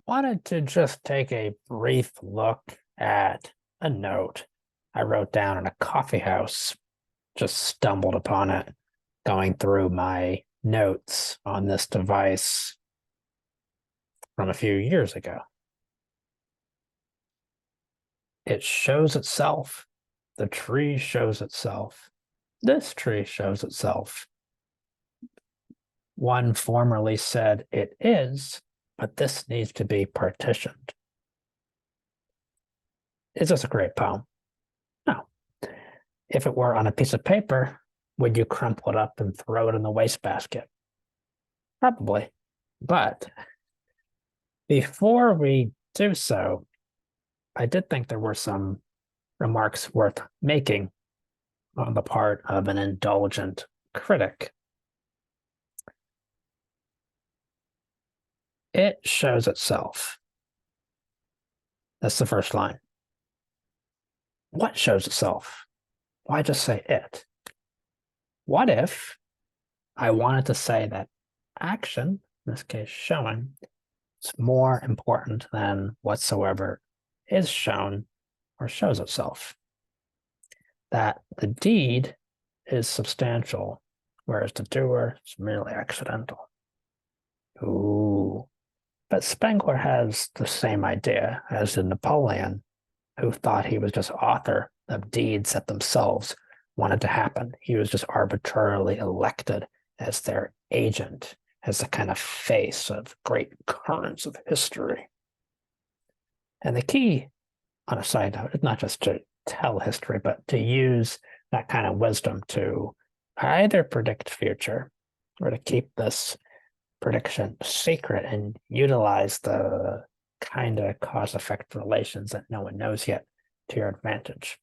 Wanted to just take a brief look at a note I wrote down in a coffee house. Just stumbled upon it going through my notes on this device from a few years ago. It shows itself. The tree shows itself. This tree shows itself. One formerly said it is, but this needs to be partitioned. Is this a great poem? No. If it were on a piece of paper, would you crumple it up and throw it in the wastebasket? Probably. But before we do so, I did think there were some remarks worth making on the part of an indulgent critic. It shows itself. That's the first line. What shows itself? Why just say it? What if I wanted to say that action, in this case showing, is more important than whatsoever is shown or shows itself? That the deed is substantial, whereas the doer is merely accidental. Ooh. But Spengler has the same idea as did Napoleon, who thought he was just author of deeds that themselves wanted to happen. He was just arbitrarily elected as their agent, as the kind of face of great currents of history. And the key, on a side note, is not just to tell history, but to use that kind of wisdom to either predict future or to keep this prediction secret and utilize the kind of cause-effect relations that no one knows yet to your advantage.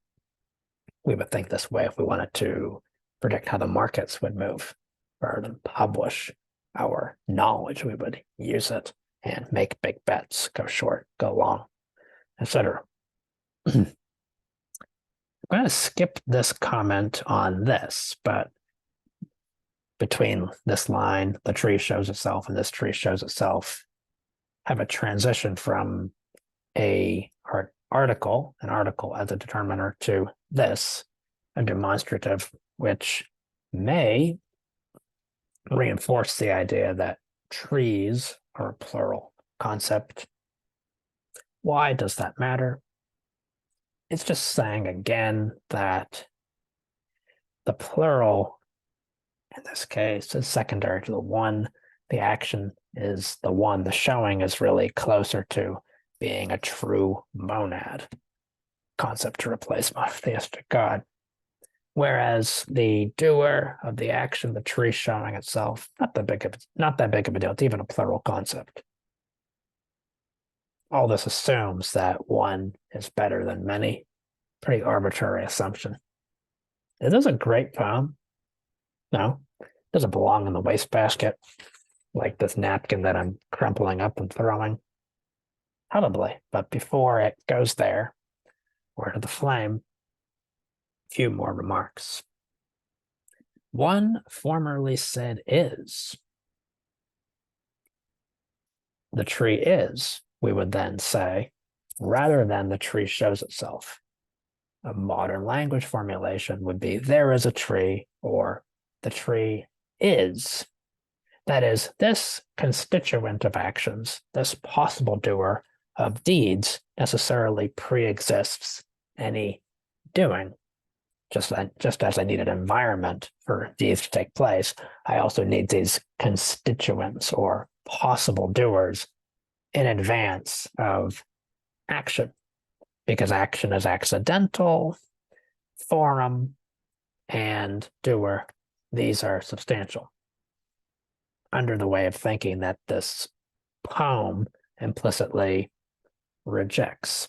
We would think this way if we wanted to predict how the markets would move. Rather than publish our knowledge, we would use it and make big bets, go short, go long, etc. I'm going to skip this comment on this, but between this line, the tree shows itself, and this tree shows itself, have a transition from an article as a determiner, to this, a demonstrative, which may reinforce the idea that trees are a plural concept. Why does that matter? It's just saying again that the plural in this case is secondary to the one. The action is the one. The showing is really closer to being a true monad concept to replace monotheistic God. Whereas the doer of the action, the tree showing itself, not that big of a deal. It's even a plural concept. All this assumes that one is better than many. Pretty arbitrary assumption. Is this a great poem? No. Does it belong in the wastebasket, like this napkin that I'm crumpling up and throwing? Probably. But before it goes there, or to the flame, a few more remarks. One formerly said is. The tree is, we would then say, rather than the tree shows itself. A modern language formulation would be there is a tree, or the tree is. That is, this constituent of actions, this possible doer of deeds, necessarily pre-exists any doing. Just as I need an environment for deeds to take place, I also need these constituents or possible doers in advance of action, because action is accidental, forum, and doer. These are substantial. Under the way of thinking that this poem implicitly rejects.